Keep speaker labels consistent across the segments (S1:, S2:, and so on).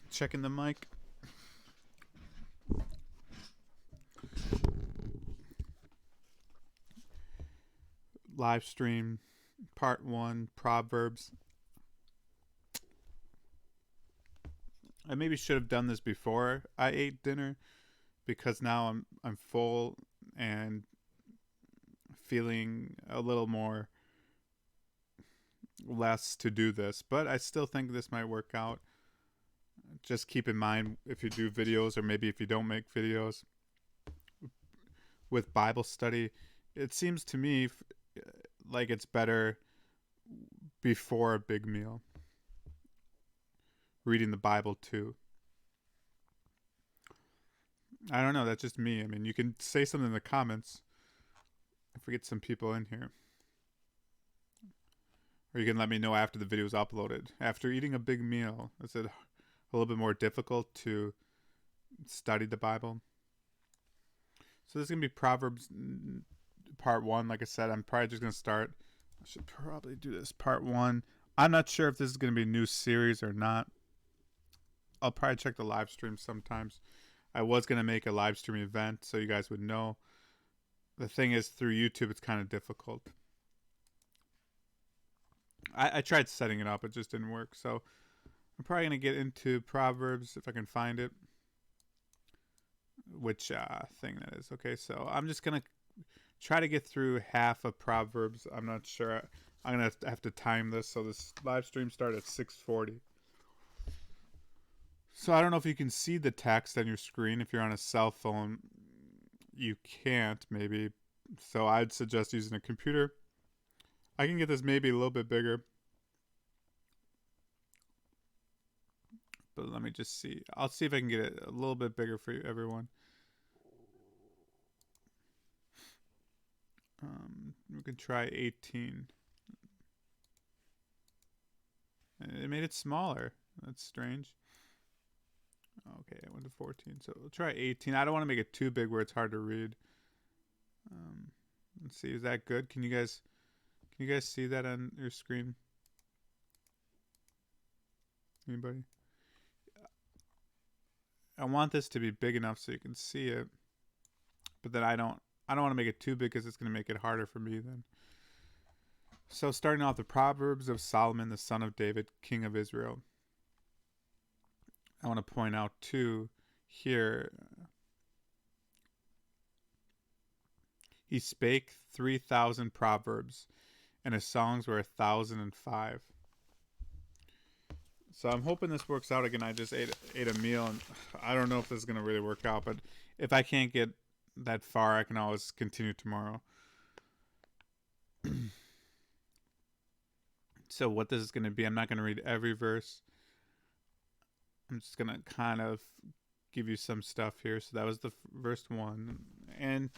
S1: Checking the mic. Live stream, part 1, Proverbs. I maybe should have done this before I ate dinner because now I'm full and feeling a little more less to do this, but I still think this might work out. Just keep in mind if you do videos or maybe if you don't make videos with Bible study, it seems to me like it's better before a big meal. Reading the Bible too. I don't know, that's just me. I mean, you can say something in the comments if we get some people in here. Or you can let me know after the video is uploaded. After eating a big meal, is it a little bit more difficult to study the Bible? So this is going to be Proverbs part 1. Like I said, I'm probably just going to start. I should probably do this part 1. I'm not sure if this is going to be a new series or not. I'll probably check the live stream sometimes. I was going to make a live stream event so you guys would know. The thing is, through YouTube, it's kind of difficult. I tried setting it up. It just didn't work. So I'm probably going to get into Proverbs if I can find it. Which thing that is. Okay, so I'm just going to try to get through half of Proverbs. I'm not sure. I'm going to have to time this. So this live stream started at 6:40. So I don't know if you can see the text on your screen. If you're on a cell phone, you can't maybe. So I'd suggest using a computer. I can get this maybe a little bit bigger. But let me just see. I'll see if I can get it a little bit bigger for you, everyone. We can try 18. It made it smaller. That's strange. Okay, I went to 14. So we'll try 18. I don't want to make it too big where it's hard to read. Let's see. Is that good? Can you guys see that on your screen? Anybody? I want this to be big enough so you can see it, but then I don't want to make it too big because it's going to make it harder for me then. So starting off, the Proverbs of Solomon, the son of David, king of Israel. I want to point out too here, he spake 3,000 proverbs, and his songs were 1,005. So I'm hoping this works out. Again, I just ate a meal, and I don't know if this is going to really work out, but if I can't get that far, I can always continue tomorrow. So what this is going to be, I'm not going to read every verse. I'm just going to kind of give you some stuff here. So that was the verse 1. And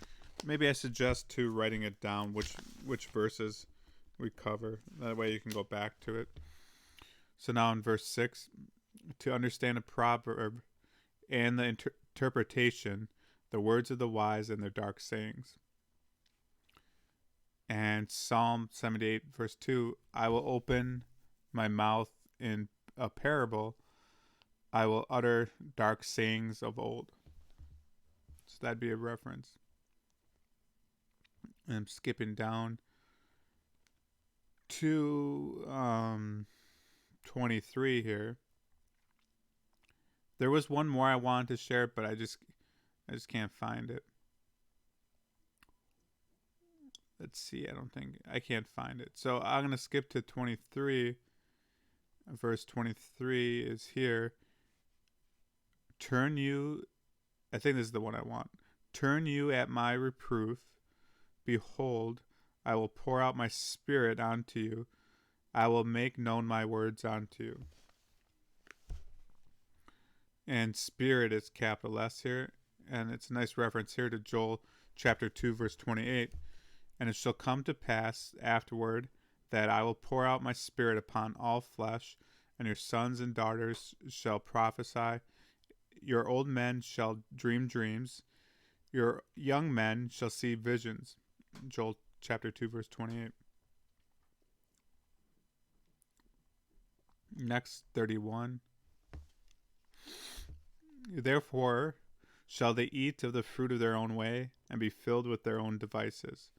S1: maybe I suggest to writing it down, which verses we cover. That way you can go back to it. So now in verse 6, to understand a proverb and the interpretation, the words of the wise and their dark sayings. And Psalm 78 verse 2, I will open my mouth in a parable. I will utter dark sayings of old. So that'd be a reference. And I'm skipping down to 23 here. There was one more I wanted to share, but I just can't find it. Let's see, I can't find it. So I'm going to skip to 23. Verse 23 is here. I think this is the one I want. Turn you at my reproof. Behold, I will pour out my spirit onto you. I will make known my words unto you. And spirit is capital S here. And it's a nice reference here to Joel chapter 2, verse 28. And it shall come to pass afterward that I will pour out my spirit upon all flesh, and your sons and daughters shall prophesy. Your old men shall dream dreams. Your young men shall see visions. Joel chapter 2, verse 28. Next, 31. Therefore shall they eat of the fruit of their own way and be filled with their own devices.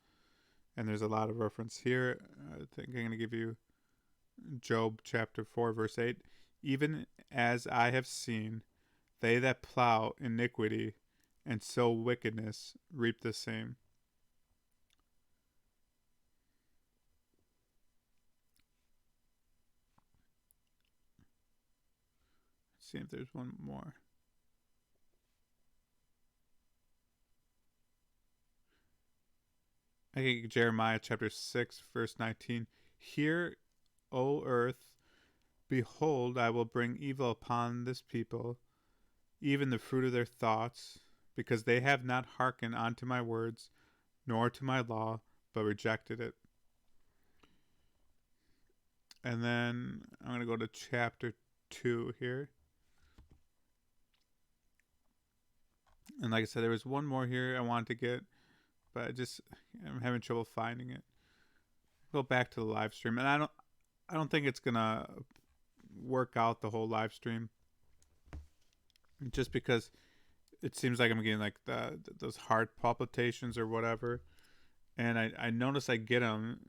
S1: And there's a lot of reference here. I think I'm going to give you Job chapter 4, verse 8. Even as I have seen, they that plow iniquity and sow wickedness reap the same. Let's see if there's one more. I think Jeremiah chapter 6, verse 19. Hear, O earth, behold, I will bring evil upon this people, even the fruit of their thoughts, because they have not hearkened unto my words, nor to my law, but rejected it. And then I'm going to go to chapter 2 here. And like I said, there was one more here I wanted to get, but I'm having trouble finding it. Go back to the live stream, and I don't think it's gonna work out the whole live stream, just because it seems like I'm getting like those heart palpitations or whatever, and I notice I get them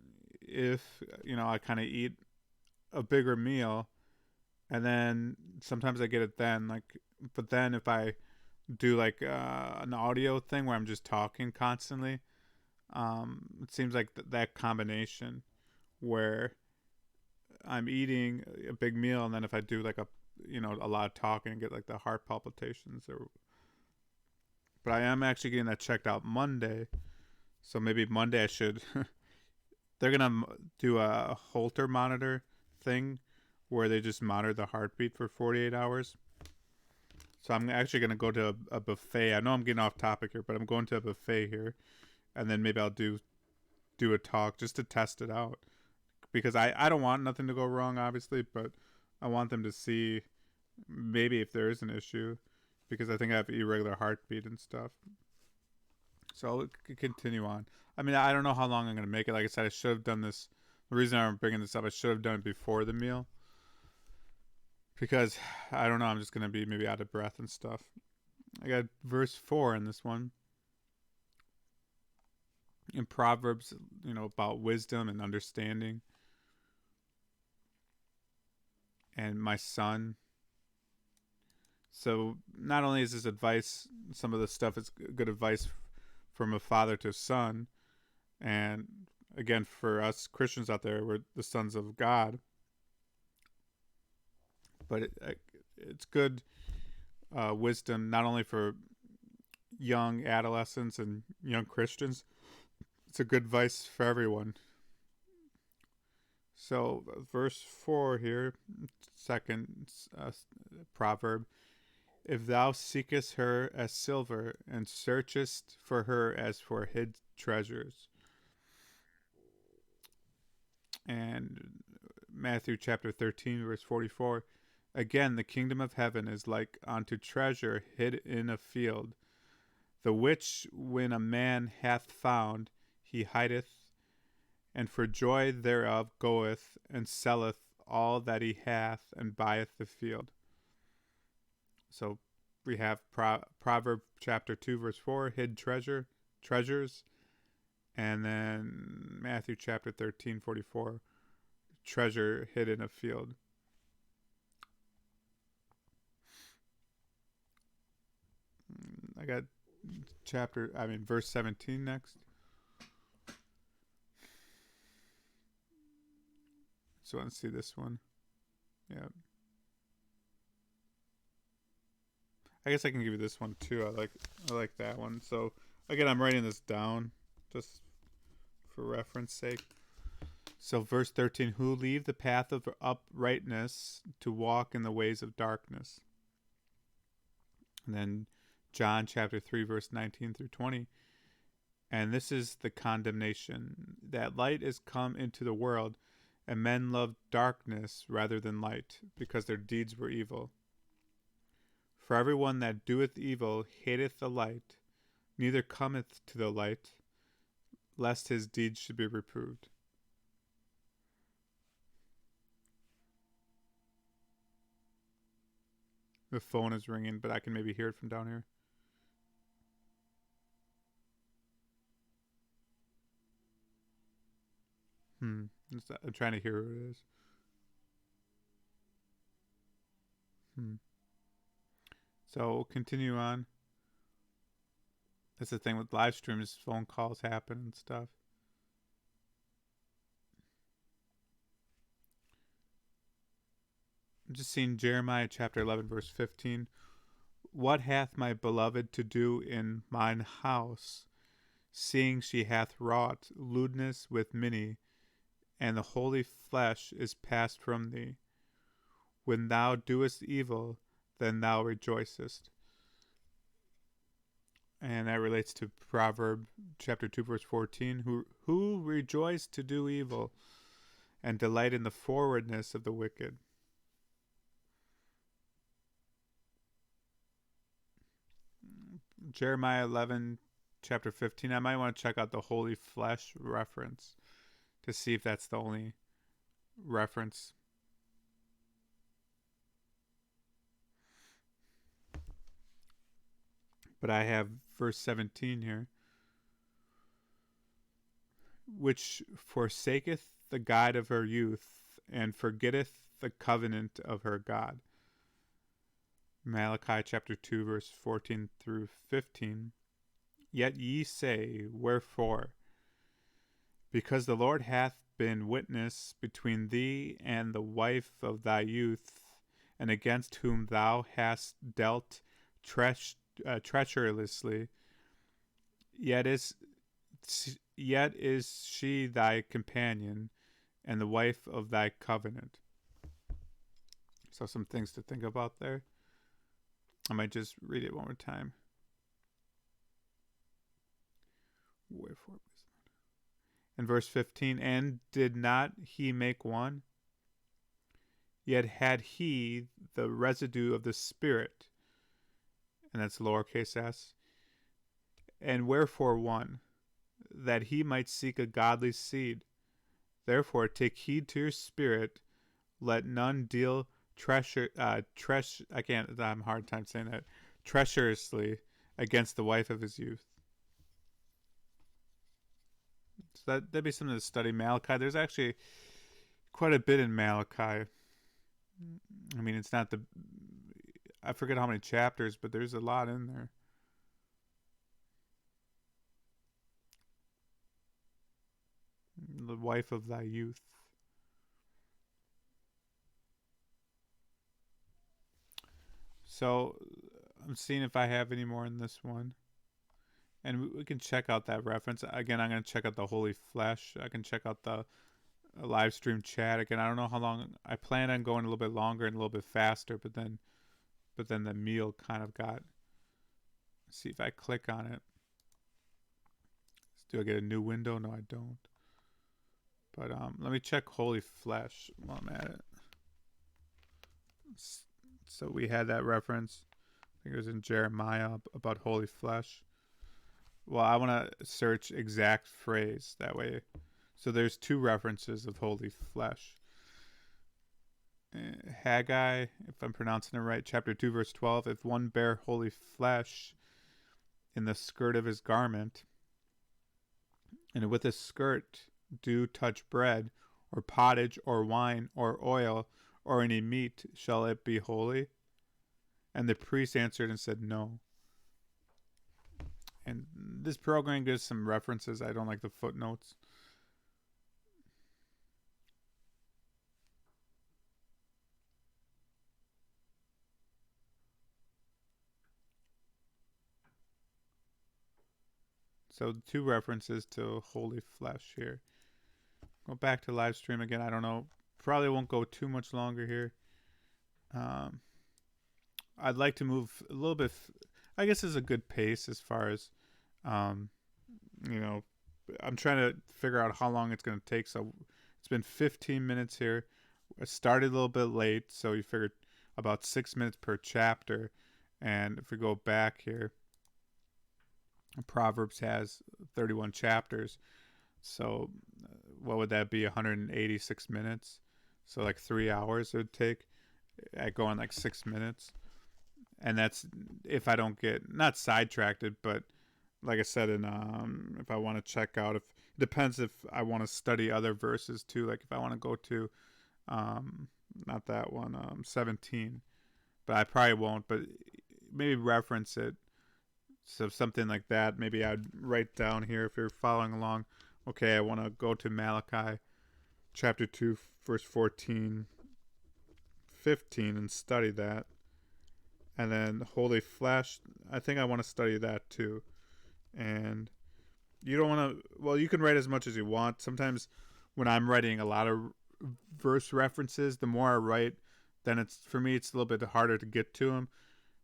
S1: if I kind of eat a bigger meal, and then sometimes I get it then but then if I do like an audio thing where I'm just talking constantly, it seems like that combination where I'm eating a big meal and then if I do like a lot of talking and get like the heart palpitations but I am actually getting that checked out Monday, so maybe Monday I should they're gonna do a Holter monitor thing where they just monitor the heartbeat for 48 hours. So I'm actually going to go to a buffet. I know I'm getting off topic here, but I'm going to a buffet here, and then maybe I'll do a talk just to test it out, because I don't want nothing to go wrong, obviously, but I want them to see maybe if there is an issue, because I think I have irregular heartbeat and stuff. So I'll continue on. I mean, I don't know how long I'm going to make it. Like I said, I should have done this. The reason I'm bringing this up, I should have done it before the meal, because I don't know, I'm just going to be maybe out of breath and stuff. I got verse 4 in this one. In Proverbs, about wisdom and understanding. And my son. So not only is this advice, some of the stuff is good advice from a father to son. And again, for us Christians out there, we're the sons of God. But it's good wisdom, not only for young adolescents and young Christians. It's a good advice for everyone. So verse 4 here, second proverb. If thou seekest her as silver and searchest for her as for hid treasures. And Matthew chapter 13 verse 44. Again, the kingdom of heaven is like unto treasure hid in a field, the which when a man hath found, he hideth, and for joy thereof goeth and selleth all that he hath and buyeth the field. So we have Proverbs chapter 2 verse 4, hid treasures, and then Matthew chapter 13:44, treasure hid in a field. I got verse 17 next. So let's see this one. Yeah. I guess I can give you this one too. I like that one. So again, I'm writing this down just for reference sake. So verse 13, who leave the path of uprightness to walk in the ways of darkness. And then John chapter 3 verse 19 through 20. And this is the condemnation, that light is come into the world, and men loved darkness rather than light, because their deeds were evil. For everyone that doeth evil hateth the light, neither cometh to the light, lest his deeds should be reproved. The phone is ringing, but I can maybe hear it from down here. I'm trying to hear who it is. So we'll continue on. That's the thing with live streams, phone calls happen and stuff. I'm just seeing Jeremiah chapter 11, verse 15. What hath my beloved to do in mine house, seeing she hath wrought lewdness with many, and the holy flesh is passed from thee? When thou doest evil, then thou rejoicest. And that relates to Proverbs chapter 2, verse 14. Who rejoice to do evil and delight in the forwardness of the wicked? Jeremiah 11, chapter 15. I might want to check out the holy flesh reference to see if that's the only reference. But I have verse 17 here. Which forsaketh the guide of her youth, and forgetteth the covenant of her God. Malachi chapter 2, verse 14 through 15. Yet ye say, wherefore? Because the Lord hath been witness between thee and the wife of thy youth, and against whom thou hast dealt treacherously, yet is she thy companion, and the wife of thy covenant. So some things to think about there. I might just read it one more time. Wherefore? In verse 15, and did not he make one? Yet had he the residue of the Spirit, and that's lowercase s. And wherefore one? That he might seek a godly seed. Therefore take heed to your spirit, let none deal I'm hard time saying that, treacherously against the wife of his youth. So that'd be something to study. Malachi, there's actually quite a bit in Malachi. I mean, it's not I forget how many chapters, but there's a lot in there. The wife of thy youth. So I'm seeing if I have any more in this one. And we can check out that reference. Again, I'm going to check out the Holy Flesh. I can check out the live stream chat. Again, I don't know how long. I plan on going a little bit longer and a little bit faster, but then the meal kind of got. Let's see if I click on it. Do I get a new window? No, I don't. But let me check Holy Flesh while I'm at it. So we had that reference. I think it was in Jeremiah about Holy Flesh. Well, I want to search exact phrase that way. So there's two references of holy flesh. Haggai, if I'm pronouncing it right, chapter 2, verse 12. If one bear holy flesh in the skirt of his garment, and with his skirt do touch bread, or pottage, or wine, or oil, or any meat, shall it be holy? And the priest answered and said, no. And this program gives some references. I don't like the footnotes. So two references to holy flesh here. Go back to live stream again. I don't know. Probably won't go too much longer here. I'd like to move a little bit. I guess is a good pace as far as, you know, I'm trying to figure out how long it's going to take. So it's been 15 minutes here. I started a little bit late, so you figured about 6 minutes per chapter. And if we go back here, Proverbs has 31 chapters. So what would that be? 186 minutes. So like 3 hours it would take at going like 6 minutes. And that's if I don't get not sidetracked, but like I said, in if I want to check out, if it depends if I want to study other verses too. Like if I want to go to um, not that one, 17, but I probably won't. But maybe reference it. So something like that. Maybe I'd write down here if you're following along. Okay, I want to go to Malachi chapter 2, verse 14, 15, and study that. And then Holy Flash, I think I want to study that too. And you don't want to, well, you can write as much as you want. Sometimes when I'm writing a lot of verse references, the more I write, then it's, for me, it's a little bit harder to get to them.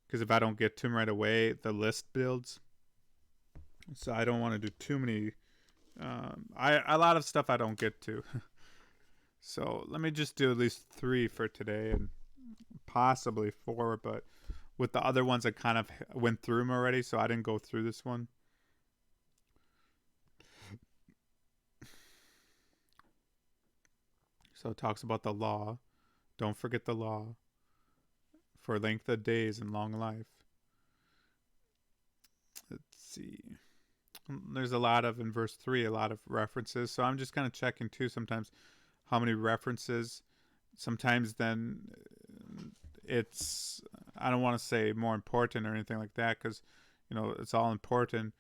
S1: Because if I don't get to them right away, the list builds. So I don't want to do too many. A lot of stuff I don't get to. So let me just do at least 3 for today and possibly 4. But with the other ones, I kind of went through them already, so I didn't go through this one. So it talks about the law. Don't forget the law for length of days and long life. Let's see. There's a lot of, in verse 3, a lot of references. So I'm just kind of checking too sometimes how many references. Sometimes then it's, I don't want to say more important or anything like that because, it's all important.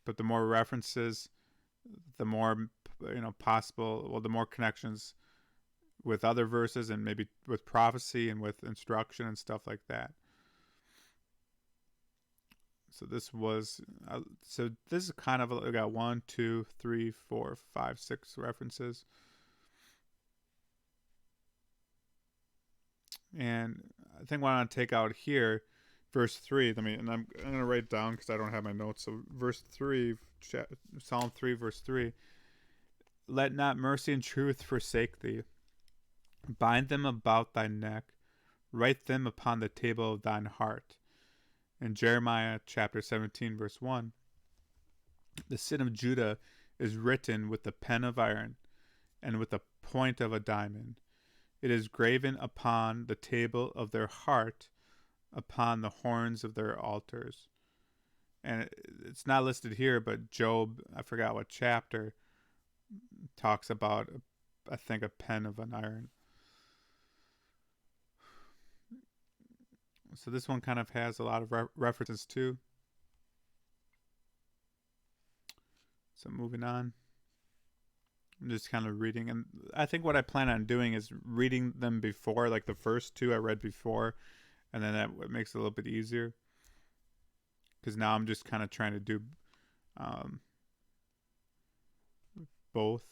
S1: But the more references, the more, possible, well, the more connections with other verses and maybe with prophecy and with instruction and stuff like that. So this was, this is kind of, I got 1, 2, 3, 4, 5, 6 references. And I think what I want to take out here, verse 3, I'm going to write down because I don't have my notes. So verse 3, Psalm 3, verse 3, let not mercy and truth forsake thee. Bind them about thy neck. Write them upon the table of thine heart. In Jeremiah chapter 17, verse 1, the sin of Judah is written with the pen of iron and with the point of a diamond. It is graven upon the table of their heart, upon the horns of their altars. And it's not listed here, but Job, I forgot what chapter, talks about, I think, a pen of an iron. So this one kind of has a lot of references too. So moving on. I'm just kind of reading. And I think what I plan on doing is reading them before, like the first 2 I read before. And then that makes it a little bit easier. Because now I'm just kind of trying to do both.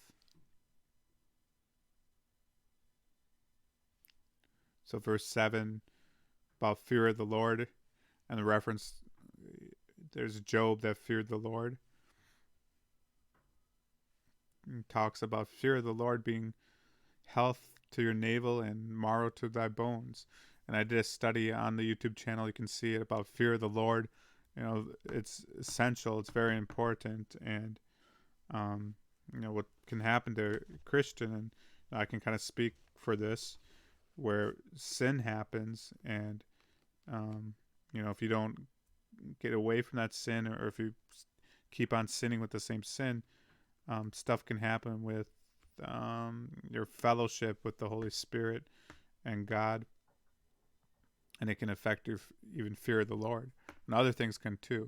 S1: So verse 7, about fear of the Lord. And the reference, there's Job that feared the Lord. And talks about fear of the Lord being health to your navel and marrow to thy bones. And I did a study on the YouTube channel. You can see it about fear of the Lord. It's essential. It's very important. And, what can happen to a Christian. And I can kind of speak for this, where sin happens. And, if you don't get away from that sin, or if you keep on sinning with the same sin, stuff can happen with your fellowship with the Holy Spirit and God, and it can affect your even fear of the Lord, and other things can too,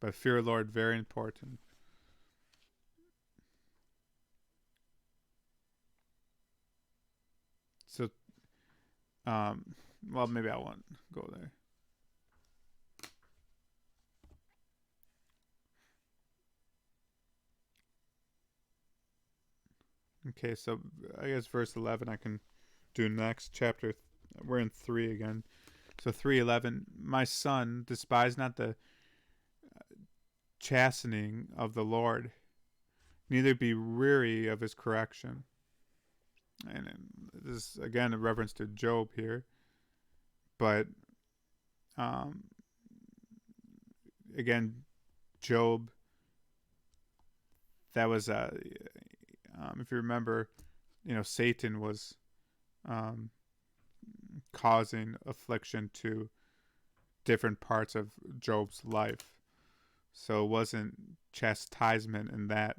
S1: but fear of the Lord, very important. So well, maybe I won't go there. Okay, so I guess verse 11 I can do next. Chapter, we're in 3 again. So 3:11, my son, despise not the chastening of the Lord, neither be weary of his correction. And this is again a reference to Job here, but again, Job, that was if you remember, Satan was causing affliction to different parts of Job's life. So it wasn't chastisement in that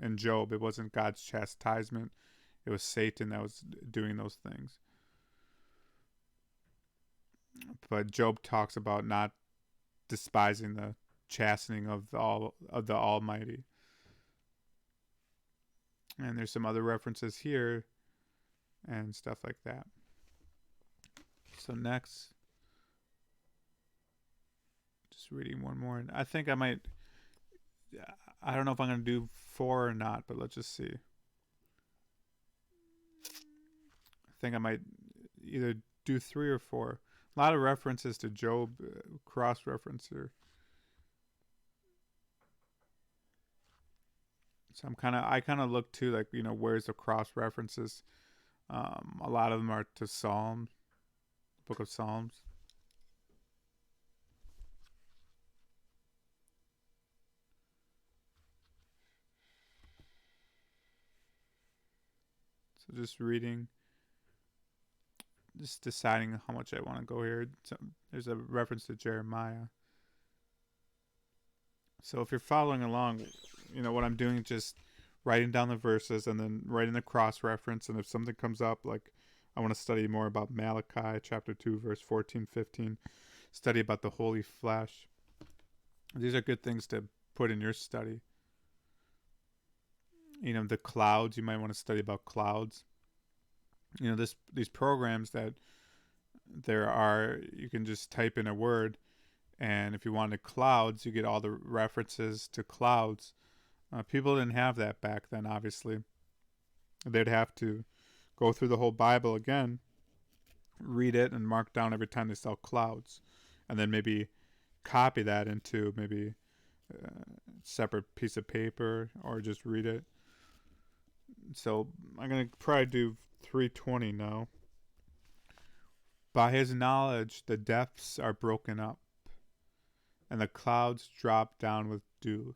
S1: in Job. It wasn't God's chastisement. It was Satan that was doing those things. But Job talks about not despising the chastening of the Almighty. And there's some other references here and stuff like that. So next, just reading one more. I think I might. I don't know if I'm going to do 4 or not, but let's just see. I think I might either do 3 or 4. A lot of references to Job, cross-reference here. So I kind of look to, like, where's the cross references. A lot of them are to Psalms, Book of Psalms. So just reading, just deciding how much I want to go here. So there's a reference to Jeremiah. So if you're following along, what I'm doing is just writing down the verses and then writing the cross reference. And if something comes up, like I want to study more about Malachi chapter 2, verse 14, 15, study about the holy flesh. These are good things to put in your study. The clouds, you might want to study about clouds. These programs that there are, you can just type in a word, and if you wanted clouds, you get all the references to clouds. People didn't have that back then, obviously. They'd have to go through the whole Bible again, read it, and mark down every time they saw clouds, and then maybe copy that into maybe a separate piece of paper or just read it. So I'm going to probably do 320 now. By his knowledge, the depths are broken up, and the clouds drop down with dew.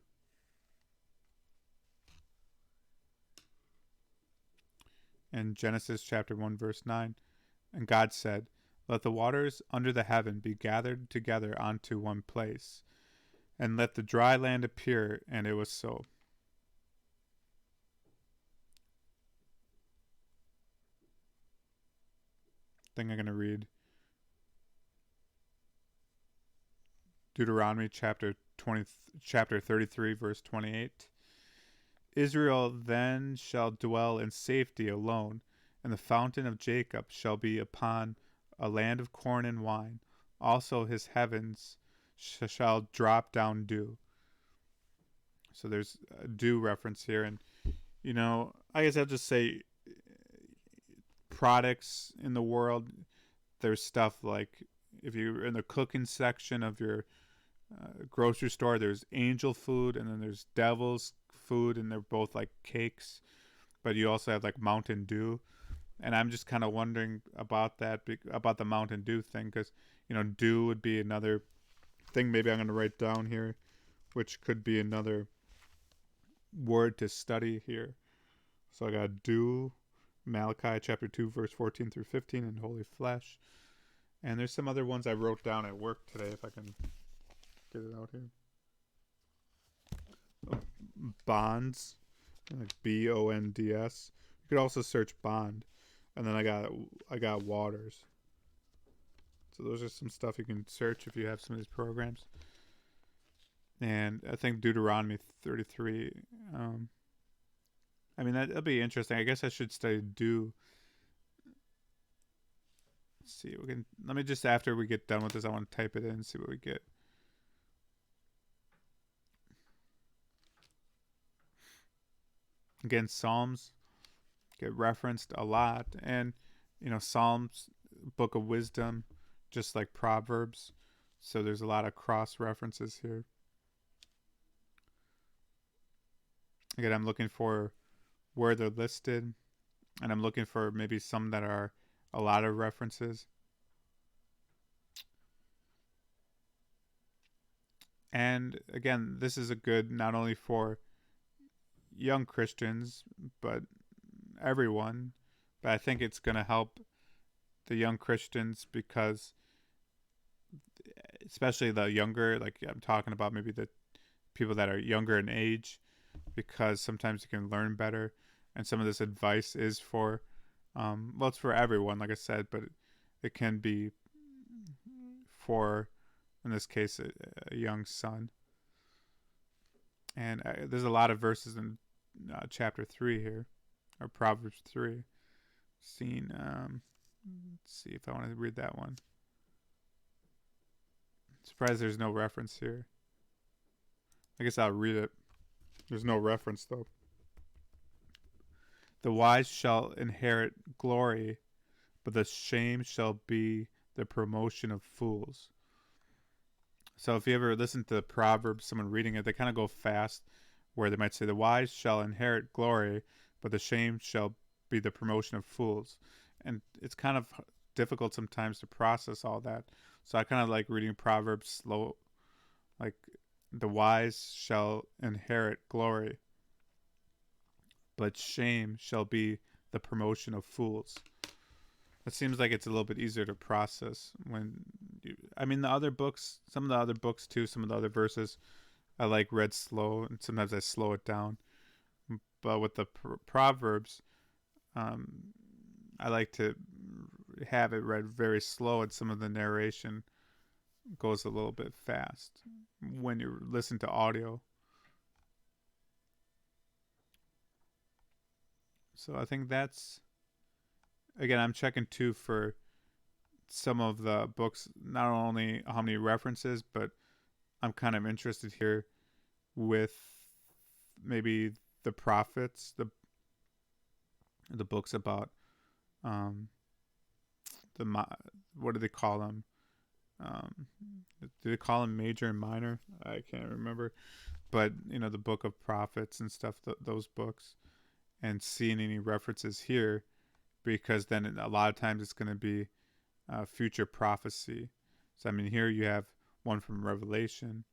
S1: In Genesis chapter 1, verse 9, and God said, let the waters under the heaven be gathered together onto one place, and let the dry land appear, and it was so. I think I'm going to read Deuteronomy chapter 33, verse 28. Israel then shall dwell in safety alone, and the fountain of Jacob shall be upon a land of corn and wine. Also his heavens shall drop down dew. So there's a dew reference here. And, I guess I'll just say products in the world, there's stuff like, if you're in the cooking section of your grocery store, there's angel food, and then there's devil's food, and they're both like cakes, but you also have like Mountain Dew. And I'm just kind of wondering about that, about the Mountain Dew thing, because dew would be another thing maybe I'm going to write down here, which could be another word to study here. So I got dew, Malachi chapter 2, verse 14 through 15, and holy flesh. And there's some other ones I wrote down at work today, if I can get it out here. Bonds, like BONDS. You could also search bond, and then I got waters. So those are some stuff you can search if you have some of these programs. And I think Deuteronomy 33. That'll be interesting. I guess I should study dew. Let's see. Let me just, after we get done with this, I want to type it in and see what we get. Again, Psalms get referenced a lot, and Psalms, book of wisdom, just like Proverbs. So there's a lot of cross references here. Again, I'm looking for where they're listed, and I'm looking for maybe some that are a lot of references. And again, this is a good not only for young Christians, but everyone. But I think it's going to help the young Christians because especially the younger, like I'm talking about maybe the people that are younger in age, because sometimes you can learn better. And some of this advice is for, well, it's for everyone, like I said, but it can be for, in this case, a young son. And there's a lot of verses in chapter 3 here, or Proverbs 3. Seen, let's see if I want to read that one. Surprised there's no reference here. I guess I'll read it. There's no reference, though. The wise shall inherit glory, but the shame shall be the promotion of fools. So if you ever listen to the Proverbs, someone reading it, they kind of go fast, where they might say, the wise shall inherit glory, but the shame shall be the promotion of fools. And it's kind of difficult sometimes to process all that. So I kind of like reading Proverbs slow, like the wise shall inherit glory, but shame shall be the promotion of fools. It seems like it's a little bit easier to process when you, I mean, the other books, some of the other books too, some of the other verses, I like read slow, and sometimes I slow it down. But with the Proverbs, I like to have it read very slow, and some of the narration goes a little bit fast when you listen to audio. So I think that's, again, I'm checking too for some of the books, not only how many references, but I'm kind of interested here with maybe the prophets, the books about the what do they call them? Um, do they call them major and minor? I can't remember, but the book of prophets and stuff, those books, and seeing any references here, because then a lot of times it's going to be future prophecy. So I mean, here you have one from Revelation,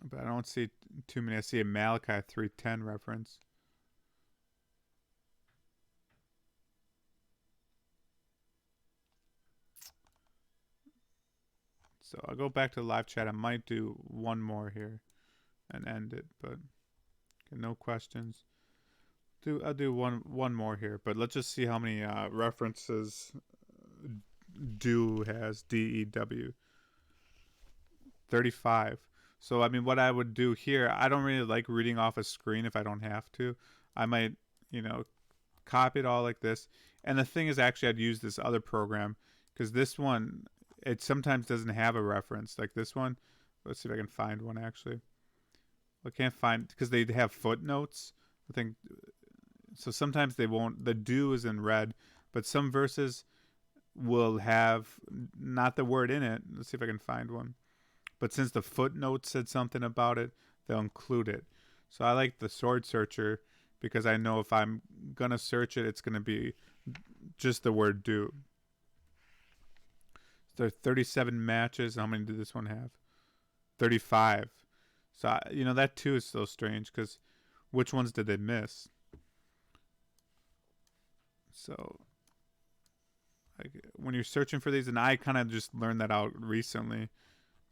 S1: but I don't see too many. I see a Malachi 3:10 reference. So I'll go back to the live chat. I might do one more here and end it, but okay, no questions. I'll do one more here, but let's just see how many references Dew has. DEW 35. So I mean, what I would do here, I don't really like reading off a screen if I don't have to. I might, copy it all like this. And the thing is, actually, I'd use this other program, because this one, it sometimes doesn't have a reference like this one. Let's see if I can find one actually. I can't find, because they have footnotes, I think. So sometimes they won't. The do is in red, but some verses will have not the word in it. Let's see if I can find one. But since the footnote said something about it, they'll include it. So I like the sword searcher, because I know if I'm gonna search it, it's gonna be just the word do. There are 37 matches. How many did this one have? 35. So that too is so strange, because which ones did they miss? So when you're searching for these, and I kind of just learned that out recently.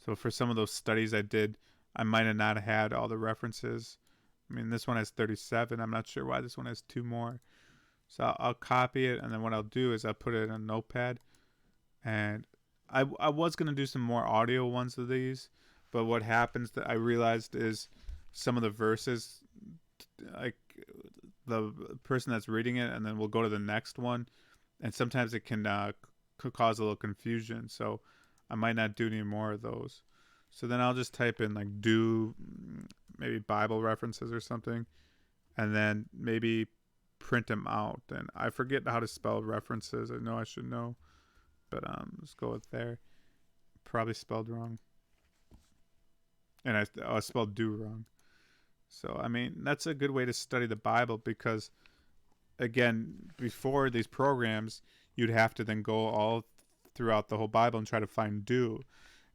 S1: So for some of those studies I did, I might have not had all the references. I mean, this one has 37. I'm not sure why this one has 2 more. So I'll copy it, and then what I'll do is I'll put it in a notepad. And I was going to do some more audio ones of these, but what happens that I realized is some of the verses, like the person that's reading it, and then we'll go to the next one, and sometimes it can could cause a little confusion. So I might not do any more of those. So then I'll just type in like do maybe Bible references or something, and then maybe print them out. And I forget how to spell references. I know I should know, but let's go with there. Probably spelled wrong, and I spelled do wrong. So I mean, that's a good way to study the Bible, because again, before these programs, you'd have to then go all throughout the whole Bible and try to find do.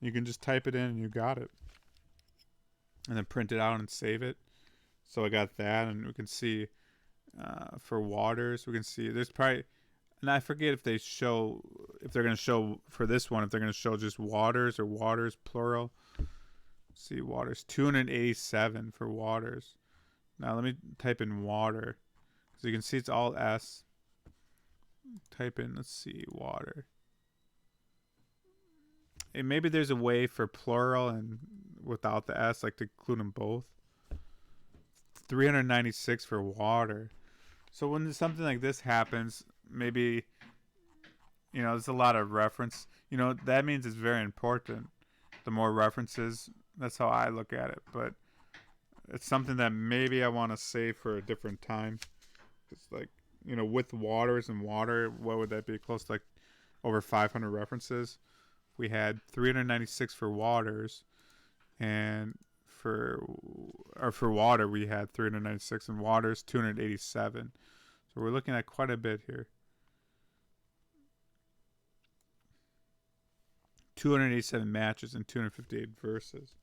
S1: You can just type it in and you got it, and then print it out and save it. So I got that, and we can see for waters, we can see there's probably And I forget if they show, if they're going to show for this one, if they're going to show just waters or waters plural. Let's see, waters, 287 for waters. Now let me type in water. So you can see it's all S. Type in, let's see, water. And maybe there's a way for plural and without the S, like to include them both. 396 for water. So when something like this happens, maybe, there's a lot of reference. That means it's very important. The more references, that's how I look at it. But it's something that maybe I want to save for a different time. It's like, with waters and water, what would that be? Close to like over 500 references. We had 396 for waters, and for water we had 396, and waters 287. So we're looking at quite a bit here. 287 matches and 258 verses.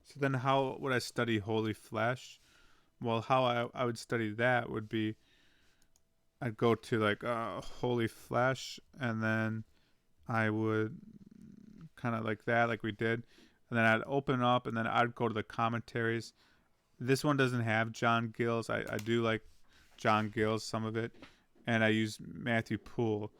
S1: So then how would I study holy flesh? Well, how I would study that would be, I'd go to like holy flesh, and then I would kind of like that, like we did, and then I'd open up, and then I'd go to the commentaries. This one doesn't have John Gill's. I do like John Gill's, some of it, and I use Matthew Poole,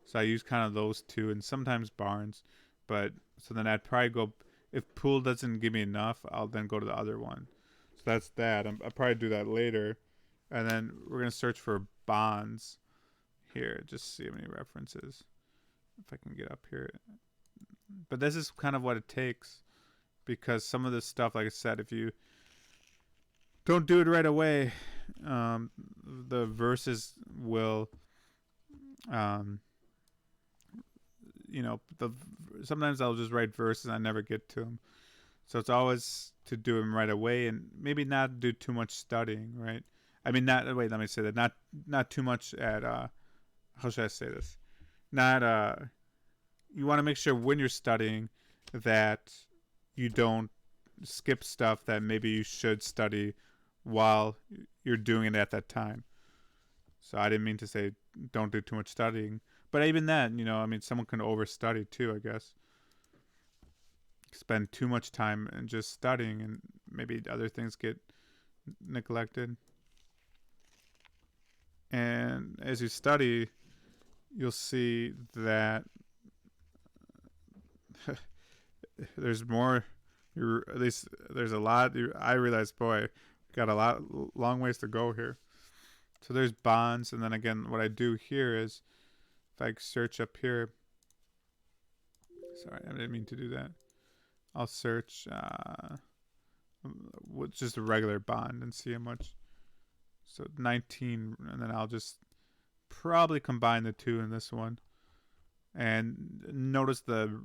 S1: so I use kind of those two, and sometimes Barnes. But so then I'd probably go, if Poole doesn't give me enough, I'll then go to the other one. So that's that. I'll probably do that later, and then we're gonna search for bonds here, just see how many references, if I can get up here. But this is kind of what it takes, because some of this stuff, like I said, if you don't do it right away, the verses will sometimes I'll just write verses and I never get to them. So it's always to do them right away, and maybe not do too much studying, right? I mean, not, wait, let me say that. Not too much at, how should I say this? Not, you want to make sure when you're studying that you don't skip stuff that maybe you should study while you're doing it at that time. So I didn't mean to say don't do too much studying. But even that, someone can overstudy too, I guess. Spend too much time and just studying, and maybe other things get neglected. And as you study, you'll see that there's more. At least there's a lot. I realized, boy, got a long ways to go here. So there's bonds, and then again, what I do here is, if I search up here, sorry, I didn't mean to do that. I'll search with just a regular bond and see how much. So 19, and then I'll just probably combine the two in this one. And notice the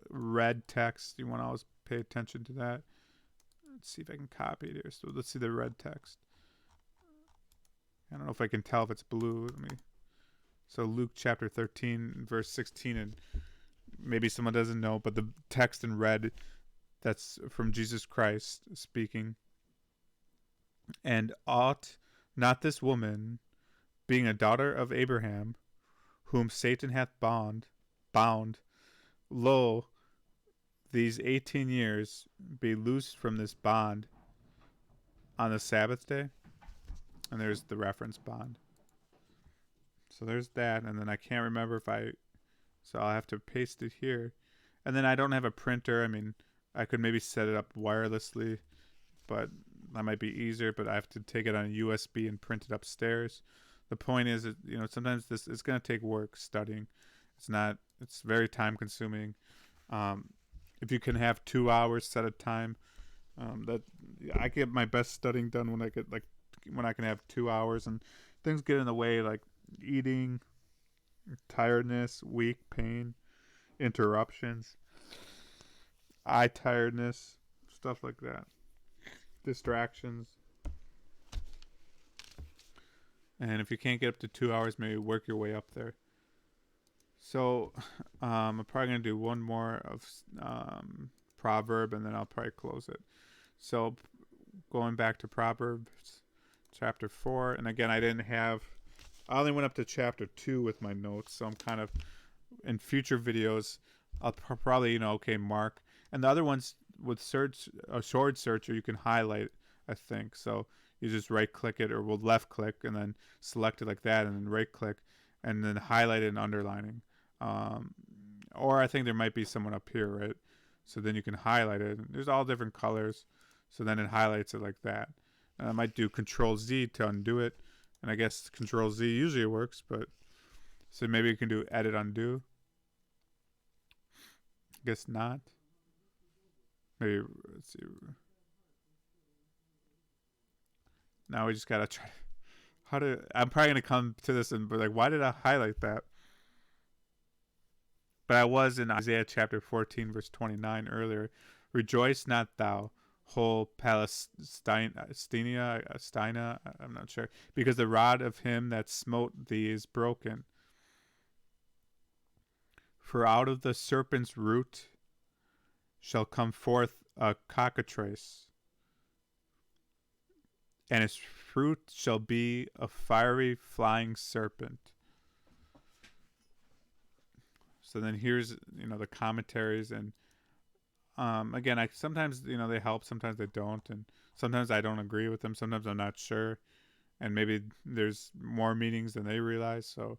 S1: red text. You want to always pay attention to that. Let's see if I can copy it here. So let's see the red text. I don't know if I can tell if it's blue. So Luke chapter 13, verse 16, and maybe someone doesn't know, but the text in red, that's from Jesus Christ speaking. And ought not this woman, being a daughter of Abraham, whom Satan hath bound, lo, these 18 years be loosed from this bond on the Sabbath day? And there's the reference bond. So there's that, and then I can't remember so I'll have to paste it here. And then I don't have a printer. I mean, I could maybe set it up wirelessly, but that might be easier, but I have to take it on a USB and print it upstairs. The point is, sometimes this is going to take work studying. It's very time consuming. If you can have 2 hours set a time, that I get my best studying done when I can have 2 hours, and things get in the way, like eating, tiredness, weak pain, interruptions, eye tiredness, stuff like that, distractions. And if you can't get up to 2 hours, maybe work your way up there. So I'm probably going to do one more of Proverb, and then I'll probably close it. So going back to Proverbs, chapter 4. And again, I only went up to chapter 2 with my notes, so I'm kind of, in future videos, I'll probably, okay, mark. And the other ones with a sword searcher, you can highlight, I think. So you just right click it, or we'll left click and then select it like that, and then right click and then highlight it and underlining. Or I think there might be someone up here, right? So then you can highlight it. There's all different colors. So then it highlights it like that. And I might do Control Z to undo it. And I guess Control Z usually works, but so maybe you can do Edit Undo. I guess not. Maybe, let's see. Now we just gotta try. I'm probably gonna come to this and be like, why did I highlight that? But I was in Isaiah chapter 14, verse 29 earlier. Rejoice not thou, whole Palestina, I'm not sure, because the rod of him that smote thee is broken. For out of the serpent's root shall come forth a cockatrice, and its fruit shall be a fiery flying serpent. So then here's, the commentaries, and again, I sometimes, they help, sometimes they don't, and sometimes I don't agree with them, sometimes I'm not sure, and maybe there's more meanings than they realize. So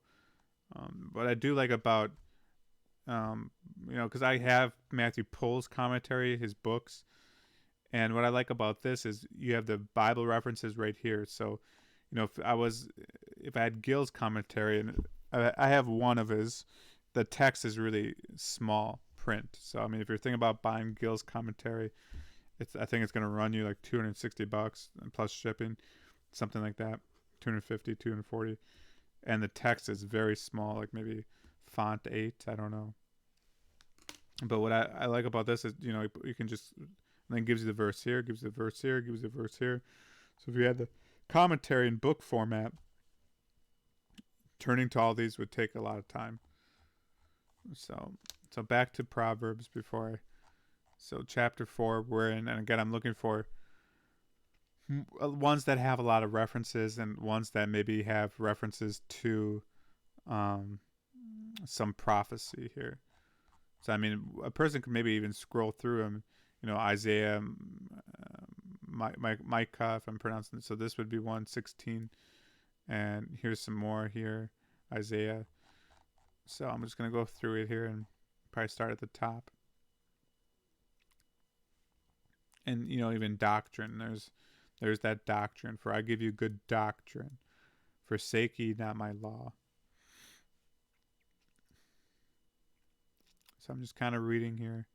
S1: what I do like about, because I have Matthew Pohl's commentary, his books, and what I like about this is you have the Bible references right here. So, if I had Gill's commentary, and I have one of his, the text is really small print. So, I mean, if you're thinking about buying Gill's commentary, I think it's going to run you like $260 and plus shipping, something like that, 250, 240, and the text is very small, like maybe font 8. I don't know. But what I like about this is, you can just, and then gives you the verse here, gives you the verse here, gives you the verse here. So if you had the commentary in book format, turning to all these would take a lot of time. So back to Proverbs so chapter 4 we're in, and again I'm looking for ones that have a lot of references and ones that maybe have references to some prophecy here. So I mean, a person could maybe even scroll through them, Isaiah, Micah, if I'm pronouncing it. So this would be 1:16, and here's some more here, Isaiah. So I'm just gonna go through it here and probably start at the top. And even doctrine, there's that doctrine. For I give you good doctrine, forsake ye not my law. So I'm just kind of reading here.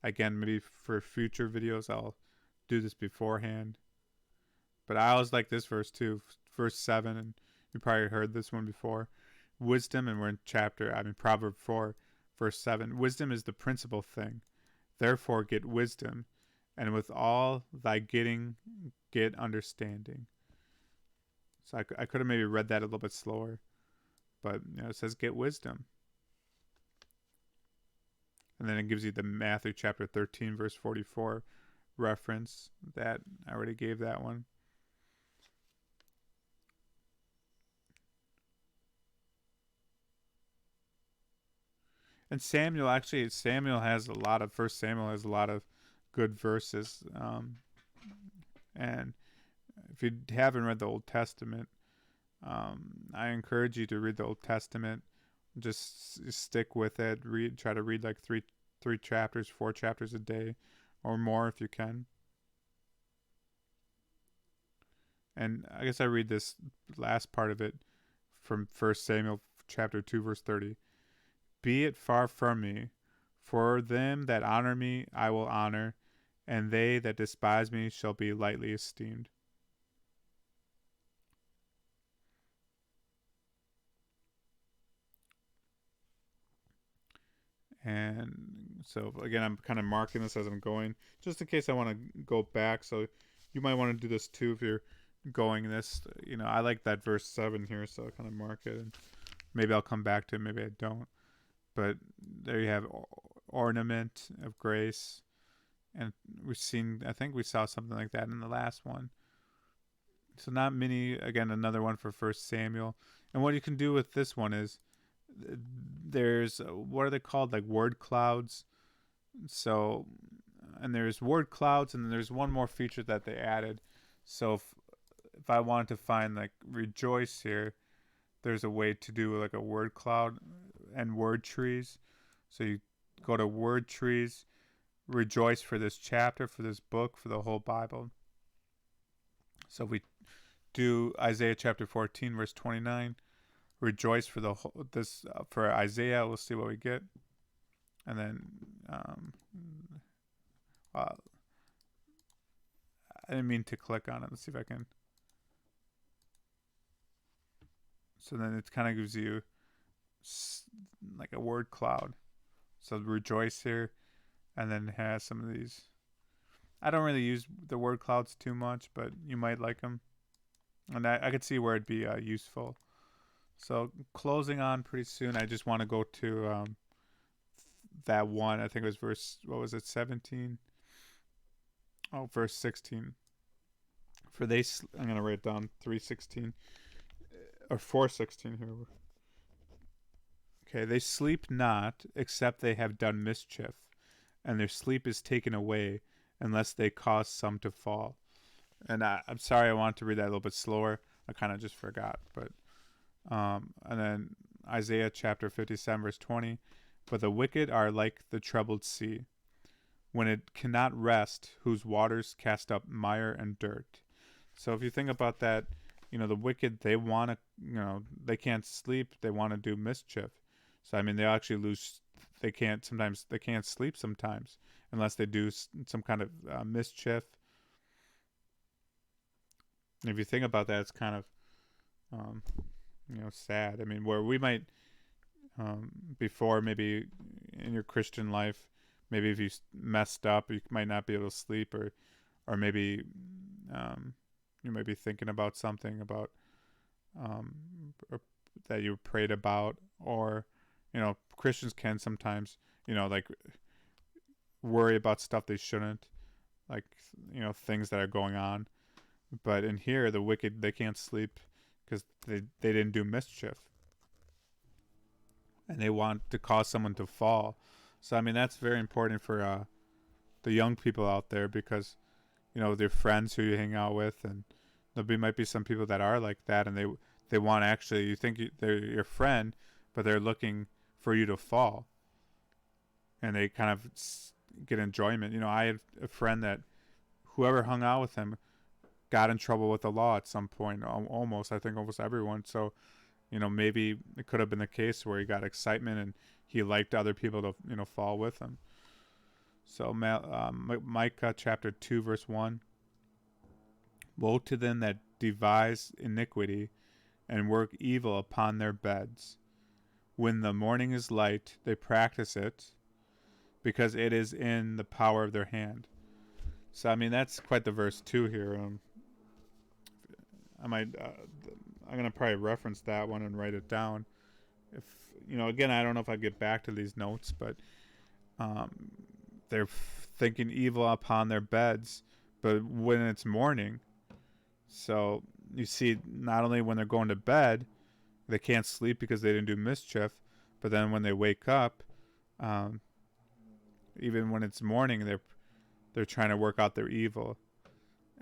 S1: Again, maybe for future videos I'll do this beforehand. But I always like this verse too, verse 7, and you probably heard this one before. Wisdom, and we're in Proverbs 4, verse 7. Wisdom is the principal thing. Therefore get wisdom, and with all thy getting, get understanding. So I could have maybe read that a little bit slower. But it says get wisdom. And then it gives you the Matthew chapter 13, verse 44 reference. That I already gave that one. And Samuel has a lot of, First Samuel has a lot of good verses. And if you haven't read the Old Testament, I encourage you to read the Old Testament. Just stick with it. Try to read like three chapters, 4 chapters a day, or more if you can. And I guess I read this last part of it from 1 Samuel chapter 2, verse 30. Be it far from me, for them that honor me I will honor, and they that despise me shall be lightly esteemed. And so again, I'm kind of marking this as I'm going, just in case I want to go back. So you might want to do this too if you're going this. I like that verse 7 here, so I kind of mark it, and maybe I'll come back to it, maybe I don't. But there you have ornament of grace, and I think we saw something like that in the last one. So not many. Again, another one for First Samuel. And what you can do with this one is there's what are they called? Like word clouds. So and there's word clouds, and then there's one more feature that they added. So if I wanted to find like rejoice here, there's a way to do like a word cloud and word trees. So you go to word trees, rejoice for this chapter, for this book, for the whole Bible. So if we do Isaiah chapter 14, verse 29, rejoice for the whole, this for Isaiah. We'll see what we get, and then uh, I didn't mean to click on it. Let's see if I can. So then it kind of gives you like a word cloud. So rejoice here, and then it has some of these. I don't really use the word clouds too much, but you might like them, and I could see where it'd be useful. So closing on pretty soon. I just want to go to that one. I think it was verse. What was it? 17. Oh, verse 16. For they, I'm gonna write down 3:16 or 4:16 here. Okay, they sleep not, except they have done mischief, and their sleep is taken away, unless they cause some to fall. And I'm sorry, I wanted to read that a little bit slower. I kind of just forgot, but and then Isaiah chapter 57 verse 20. But the wicked are like the troubled sea, when it cannot rest, whose waters cast up mire and dirt. So if you think about that, the wicked, they want to, they can't sleep. They want to do mischief. So, I mean, they actually lose, they can't sleep sometimes unless they do some kind of mischief. And if you think about that, it's kind of, sad. I mean, where we might, before maybe in your Christian life, maybe if you messed up, you might not be able to sleep, or maybe you might be thinking about something about that you prayed about, or Christians can sometimes like worry about stuff they shouldn't, like things that are going on. But in here, the wicked, they can't sleep because they didn't do mischief, and they want to cause someone to fall. So I mean, that's very important for the young people out there, because their friends who you hang out with, and might be some people that are like that, and they want to actually, you think they're your friend, but they're looking for you to fall, and they kind of get enjoyment. I had a friend that whoever hung out with him got in trouble with the law at some point, almost, I think almost everyone. So maybe it could have been the case where he got excitement and he liked other people to fall with him. So Micah chapter 2 verse 1. Woe to them that devise iniquity and work evil upon their beds. When the morning is light, they practice it, because it is in the power of their hand. So I mean, that's quite the verse too here. I'm gonna probably reference that one and write it down. If again, I don't know if I get back to these notes, but they're thinking evil upon their beds, but when it's morning, so you see, not only when they're going to bed, they can't sleep because they didn't do mischief, but then when they wake up, even when it's morning, they're trying to work out their evil,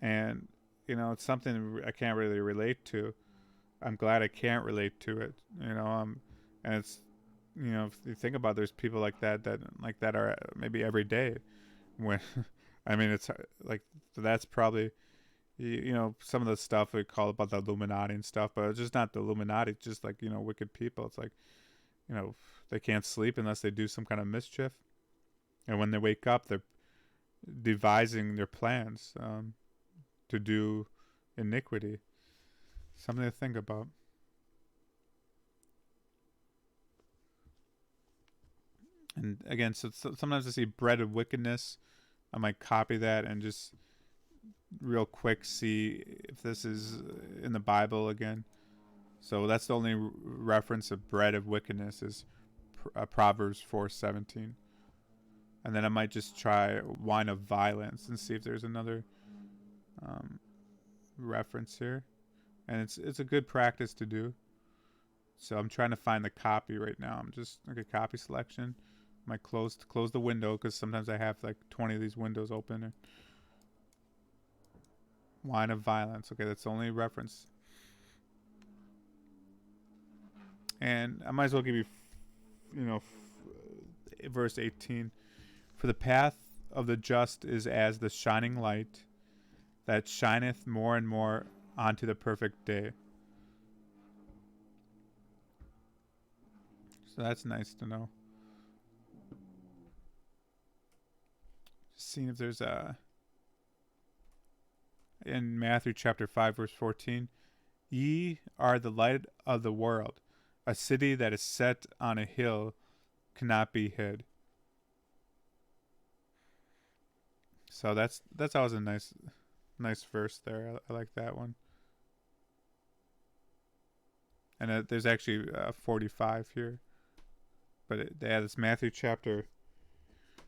S1: and it's something I can't really relate to. I'm glad I can't relate to it, and it's if you think about it, there's people like that are maybe every day when I mean, it's like that's probably some of the stuff we call about the Illuminati and stuff, but it's just not the Illuminati. It's just like wicked people. It's like they can't sleep unless they do some kind of mischief, and when they wake up, they're devising their plans to do iniquity. Something to think about. And again, so sometimes I see bread of wickedness. I might copy that and just real quick see if this is in the Bible again. So that's the only reference of bread of wickedness is Proverbs 4:17. And then I might just try wine of violence and see if there's another reference here, and it's a good practice to do. So I'm trying to find the copy right now. I'm just okay, copy selection. My close the window because sometimes I have like 20 of these windows open. Wine of violence. Okay, that's the only reference. And I might as well give you, verse 18. For the path of the just is as the shining light that shineth more and more onto the perfect day. So that's nice to know. Just seeing if there's a in Matthew chapter 5 verse 14, ye are the light of the world. A city that is set on a hill cannot be hid. So that's always a nice verse there. I like that one. And there's actually 45 here, but it's Matthew chapter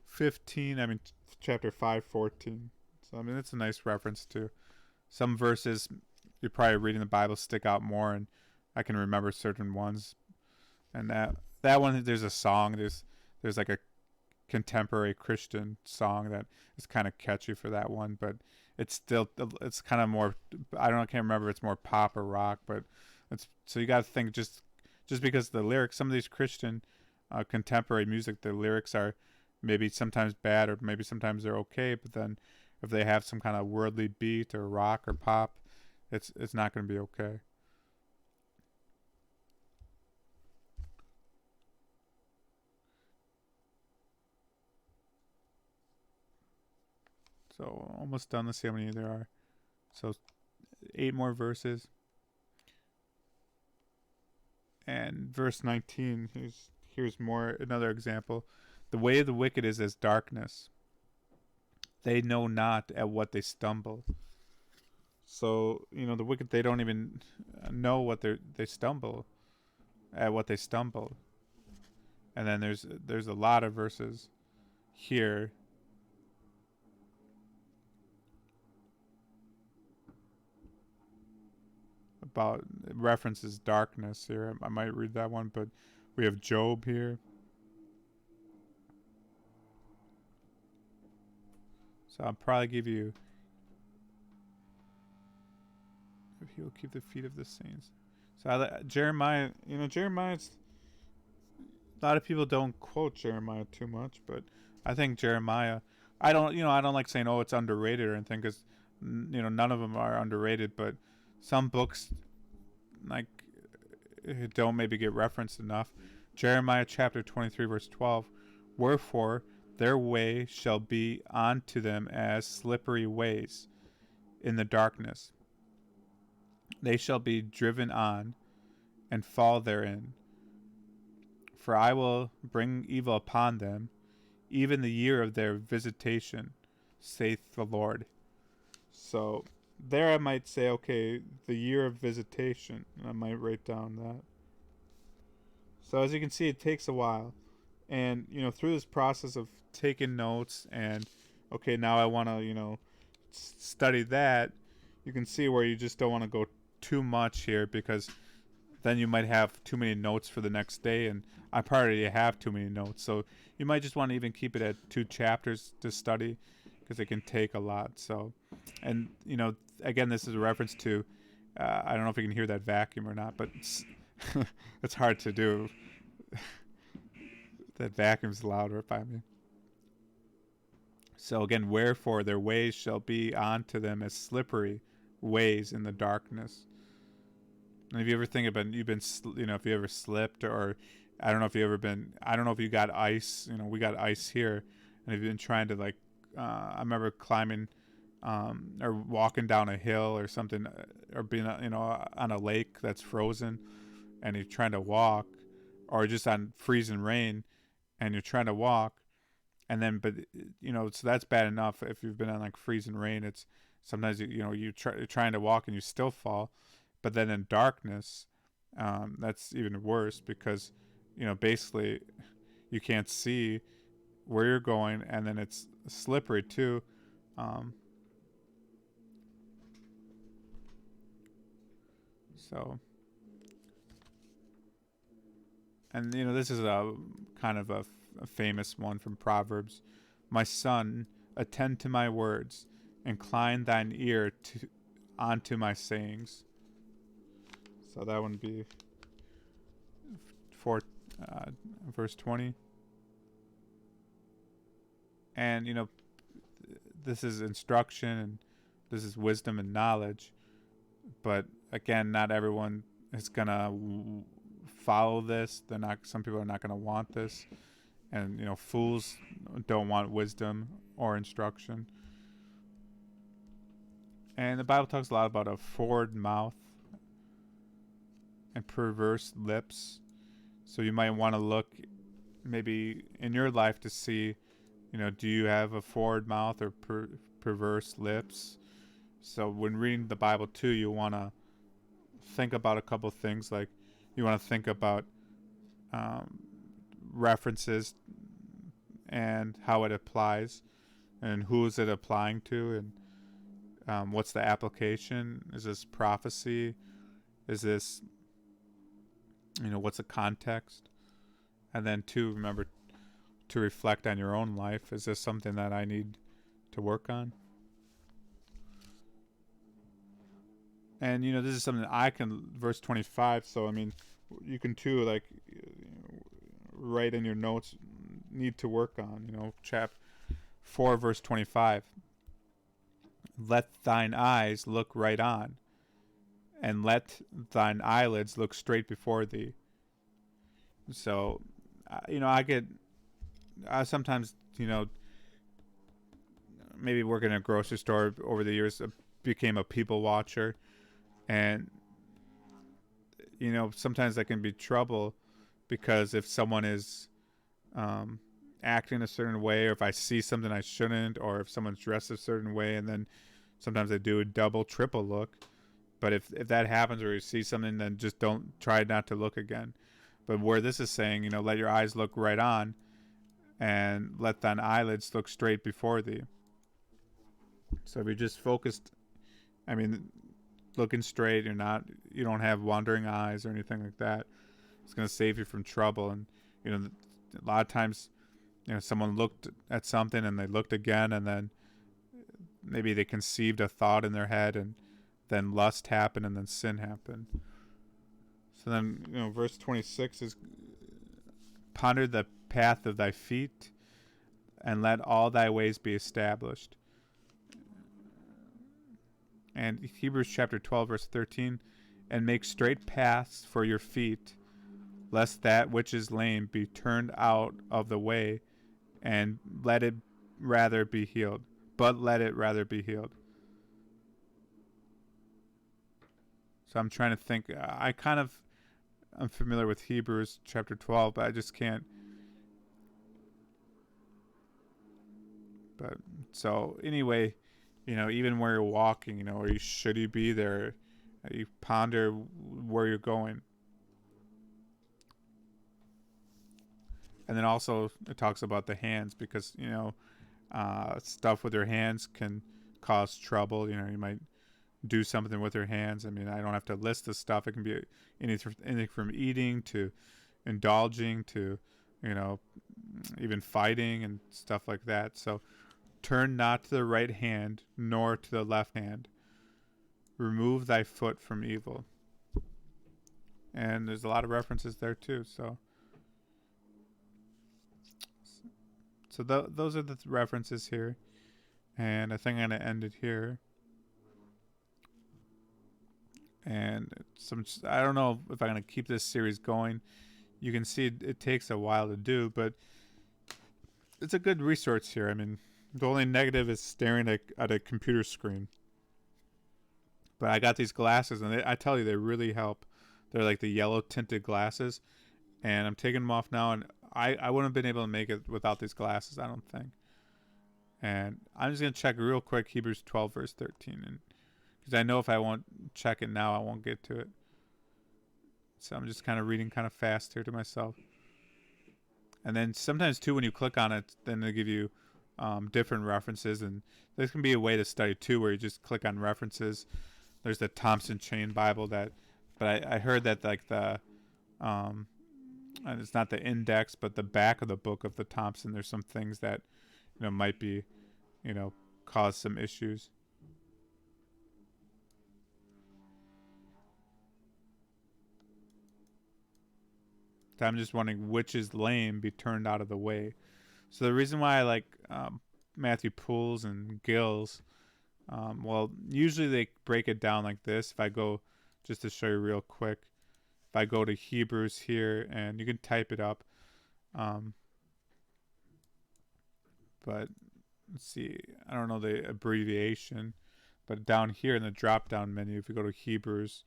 S1: 15. I mean chapter 5:14. So I mean it's a nice reference to some verses. You're probably reading the Bible stick out more, and I can remember certain ones. And that one, there's a song. There's like a contemporary Christian song that is kind of catchy for that one, but it's kind of more. I can't remember if it's more pop or rock, but it's so you got to think just because the lyrics, some of these Christian contemporary music, the lyrics are maybe sometimes bad or maybe sometimes they're okay, but then if they have some kind of worldly beat or rock or pop, it's not going to be okay. So almost done. Let's see how many there are. So 8 more verses. And verse 19, here's another example. The way of the wicked is as darkness. They know not at what they stumble. So, the wicked, they don't even know what they stumble, at what they stumble. And then there's a lot of verses here about references darkness here. I might read that one, but we have Job here. So I'll probably give you, if he will keep the feet of the saints. So Jeremiah, Jeremiah's, a lot of people don't quote Jeremiah too much, but I think Jeremiah, I don't like saying, oh, it's underrated or anything, because, none of them are underrated, but some books, like, don't maybe get referenced enough. Jeremiah chapter 23 verse 12, wherefore their way shall be unto them as slippery ways in the darkness. They shall be driven on and fall therein. For I will bring evil upon them, even the year of their visitation, saith the Lord. So there I might say, okay, the year of visitation. I might write down that. So as you can see, it takes a while. And, through this process of taking notes and, okay, now I want to, study that, you can see where you just don't want to go too much here, because then you might have too many notes for the next day, and I probably have too many notes. So you might just want to even keep it at 2 chapters to study, because it can take a lot. So, and, again, this is a reference to, I don't know if you can hear that vacuum or not, but it's hard to do. That vacuum's louder by me. So again, wherefore their ways shall be unto them as slippery ways in the darkness. And if you ever think about, if you ever slipped, or I don't know if you got ice, we got ice here, and if you've been trying to I remember climbing, or walking down a hill or something, or being, on a lake that's frozen, and you're trying to walk, or just on freezing rain, and you're trying to walk, and then so that's bad enough. If you've been on like freezing rain, it's sometimes you're trying to walk and you still fall, but then in darkness, that's even worse, because basically you can't see where you're going, and then it's slippery too. So, and this is a kind of a famous one from Proverbs. My son, attend to my words, incline thine ear onto my sayings. So that would be for verse 20. And this is instruction, and this is wisdom and knowledge. But again, not everyone is gonna follow this. They're not. Some people are not gonna want this, and fools don't want wisdom or instruction. And the Bible talks a lot about a forward mouth and perverse lips. So you might want to look maybe in your life to see, do you have a forward mouth or perverse lips? So when reading the Bible too, you want to think about a couple things. Like you want to think about references and how it applies, and who is it applying to, and what's the application? Is this prophecy? Is this, what's the context? And then two, remember to reflect on your own life. Is this something that I need to work on? And this is something that I can, verse 25. So you can too, like, write in your notes, need to work on. Chapter 4, verse 25. Let thine eyes look right on, and let thine eyelids look straight before thee. So, I sometimes, maybe working in a grocery store over the years, became a people watcher. And, sometimes that can be trouble, because if someone is acting a certain way, or if I see something I shouldn't, or if someone's dressed a certain way, and then sometimes they do a double, triple look. But if that happens, or you see something, then just try not to look again. But where this is saying, let your eyes look right on, and let thine eyelids look straight before thee. So if you're just focused, looking straight, you don't have wandering eyes or anything like that, it's going to save you from trouble. And a lot of times, someone looked at something and they looked again, and then maybe they conceived a thought in their head, and then lust happened, and then sin happened. So then, verse 26 is, ponder the path of thy feet, and let all thy ways be established. And Hebrews chapter 12, verse 13, and make straight paths for your feet, lest that which is lame be turned out of the way, and let it rather be healed. But let it rather be healed. So I'm trying to think. I'm familiar with Hebrews chapter 12, but I just can't. But so anyway, even where you're walking, or should you be there, you ponder where you're going. And then also it talks about the hands, because stuff with your hands can cause trouble. You might do something with your hands. I don't have to list the stuff. It can be anything from eating to indulging to even fighting and stuff like that. So turn not to the right hand nor to the left hand. Remove thy foot from evil. And there's a lot of references there too. So those are the references here. And I think I'm going to end it here. And I don't know if I'm going to keep this series going. You can see it takes a while to do, but it's a good resource here. The only negative is staring at a computer screen. But I got these glasses, and I tell you, they really help. They're like the yellow tinted glasses, and I'm taking them off now, and I wouldn't have been able to make it without these glasses, I don't think. And I'm just going to check real quick Hebrews 12, verse 13, and because I know if I won't check it now, I won't get to it. So I'm just kind of reading kind of fast here to myself. And then sometimes, too, when you click on it, then they give you different references. And this can be a way to study, too, where you just click on references. There's the Thompson Chain Bible that But I heard that like the um, and it's not the index, but the back of the book of the Thompson. There's some things that might be cause some issues. So I'm just wondering which is lame be turned out of the way. So the reason why I like Matthew Pools and Gills, well, usually they break it down like this. If I go, just to show you real quick, if I go to Hebrews here, and you can type it up, um, but let's see, I don't know the abbreviation, but down here in the drop down menu, if you go to Hebrews,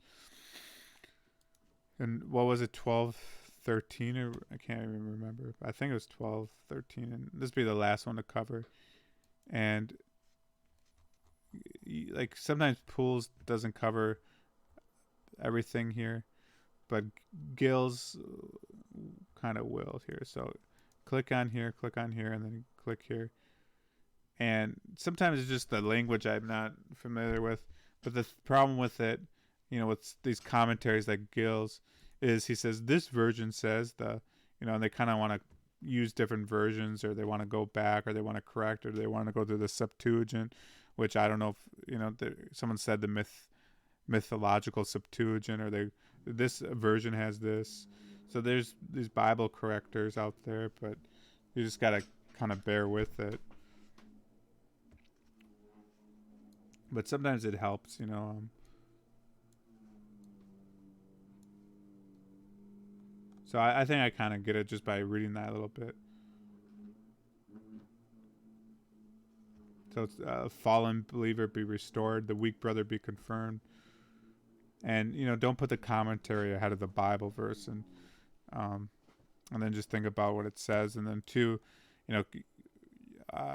S1: and what was it, 12:13, or I can't even remember. I think it was 12:13, and this will be the last one to cover. And like sometimes Pools doesn't cover everything here, but Gills kind of will here. So click on here, and then click here. And sometimes it's just the language I'm not familiar with. But the problem with it, with these commentaries like Gills, is he says this version says and they kind of want to use different versions, or they want to go back, or they want to correct, or they want to go to the Septuagint, which I don't know if someone said the mythological Septuagint, or this version has this. So there's these Bible correctors out there, but you just gotta kind of bear with it. But sometimes it helps. So I think I kind of get it just by reading that a little bit. So it's fallen believer be restored, the weak brother be confirmed, and don't put the commentary ahead of the Bible verse, um, and then just think about what it says, and then two, you know,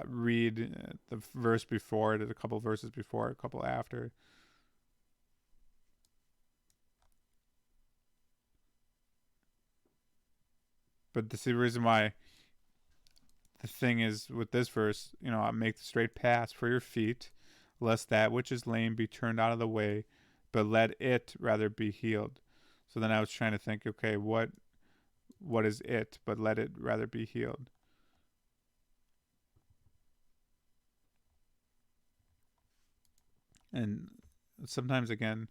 S1: read the verse before it, a couple verses before, a couple after. But the reason why the thing is with this verse, I make the straight path for your feet, lest that which is lame be turned out of the way, but let it rather be healed. So then I was trying to think, okay, what is it? But let it rather be healed. And sometimes again,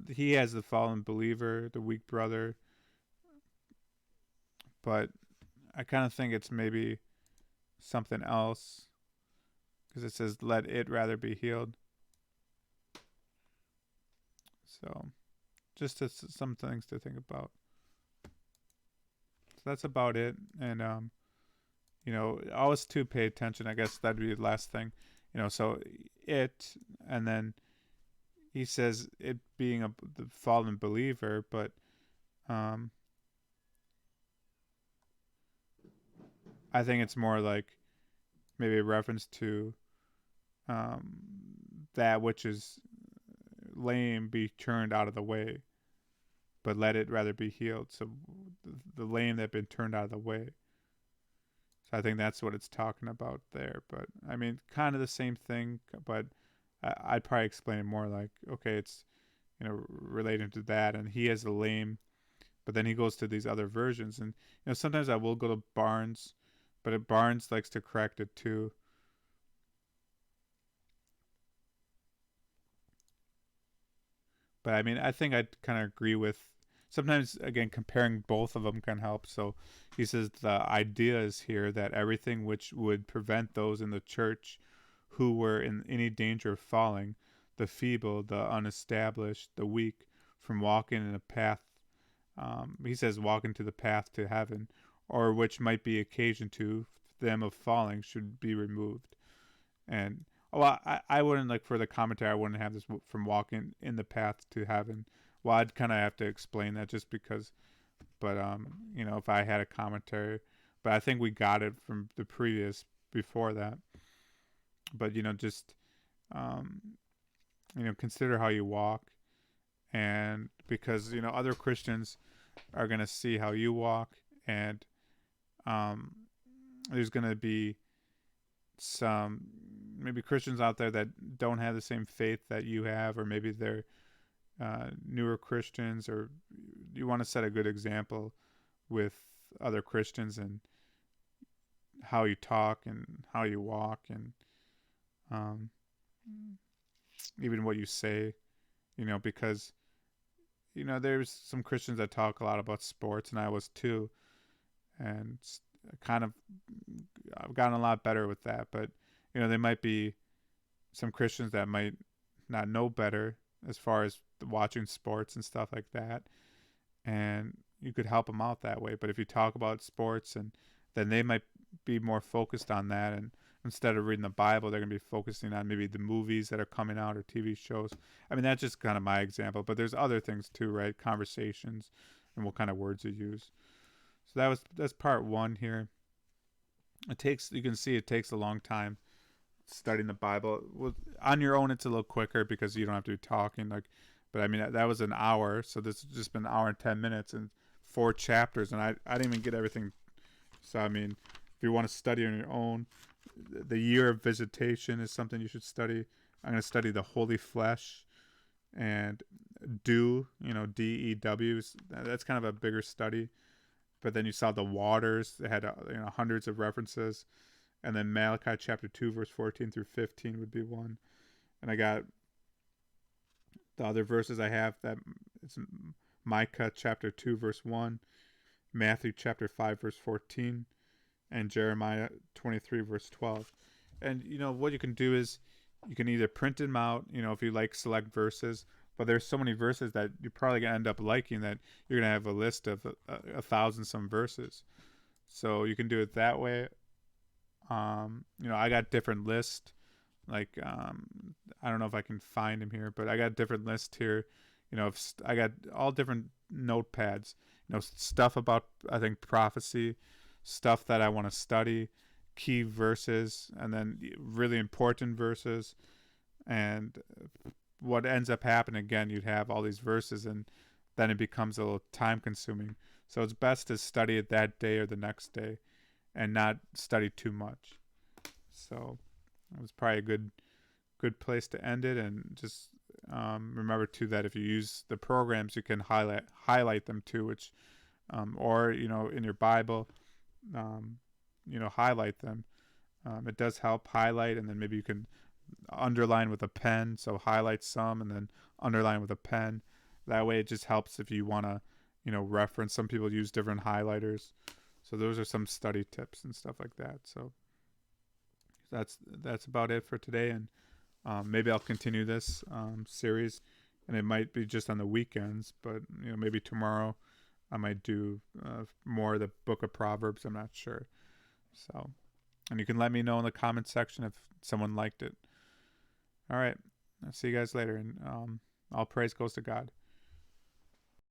S1: he has the fallen believer, the weak brother, but I kind of think it's maybe something else, because it says let it rather be healed. So just some things to think about. So that's about it. And always to pay attention. I guess that'd be the last thing. So it, and then he says it being the fallen believer, but I think it's more like maybe a reference to that which is lame be turned out of the way, but let it rather be healed. So the lame that have been turned out of the way. So I think that's what it's talking about there. But I mean, kind of the same thing, but I'd probably explain it more like, okay, it's relating to that, and he has a lame, but then he goes to these other versions, and sometimes I will go to Barnes, but Barnes likes to correct it too. But I mean, I think I'd kind of agree with. Sometimes, again, comparing both of them can help. So he says the idea is here that everything which would prevent those in the church who were in any danger of falling, the feeble, the unestablished, the weak, from walking in a path, he says, walk into the path to heaven, or which might be occasion to them of falling, should be removed. And I wouldn't, like, for the commentary, I wouldn't have this from walking in the path to heaven. Well, I'd kind of have to explain that just because, but if I had a commentary, but I think we got it from the previous before that. But just um, consider how you walk, and because other Christians are gonna see how you walk, and um, there's gonna be some maybe Christians out there that don't have the same faith that you have, or maybe they're newer Christians, or you want to set a good example with other Christians and how you talk and how you walk and um, even what you say, because there's some Christians that talk a lot about sports, and I was too, and kind of I've gotten a lot better with that. But there might be some Christians that might not know better as far as watching sports and stuff like that, and you could help them out that way. But if you talk about sports, and then they might be more focused on that, and instead of reading the Bible, they're going to be focusing on maybe the movies that are coming out or TV shows. I mean, that's just kind of my example, but there's other things too, right? Conversations and what kind of words you use. So that's part one here. You can see it takes a long time studying the Bible. On your own, it's a little quicker because you don't have to be talking. But I mean, that was an hour, so this has just been an hour and 10 minutes and 4 chapters, and I didn't even get everything. So I mean, if you want to study on your own, the year of visitation is something you should study. I'm going to study the holy flesh and Dew. That's kind of a bigger study. But then you saw the waters. It had hundreds of references. And then Malachi chapter 2, verse 14 through 15 would be one. And I got the other verses I have, that it's Micah chapter 2, verse 1, Matthew chapter 5, verse 14, and Jeremiah 23, verse 12. And, what you can do is you can either print them out, if you like select verses, but there's so many verses that you're probably going to end up liking that you're going to have a list of 1,000 some verses. So you can do it that way. I got different lists. I don't know if I can find them here, but I got different lists here. I got all different notepads. Stuff about, I think, prophecy, stuff that I want to study, key verses, and then really important verses. And what ends up happening, again, you'd have all these verses, and then it becomes a little time consuming. So it's best to study it that day or the next day and not study too much. So it was probably a good place to end it. And just remember too that if you use the programs, you can highlight them too, which or in your Bible, highlight them. It does help highlight, and then maybe you can underline with a pen. So highlight some and then underline with a pen. That way it just helps if you want to reference. Some people use different highlighters. So those are some study tips and stuff like that. So that's about it for today. And maybe I'll continue this series, and it might be just on the weekends, but maybe tomorrow I might do more of the book of Proverbs. I'm not sure. So, and you can let me know in the comment section if someone liked it. All right. I'll see you guys later. And all praise goes to God.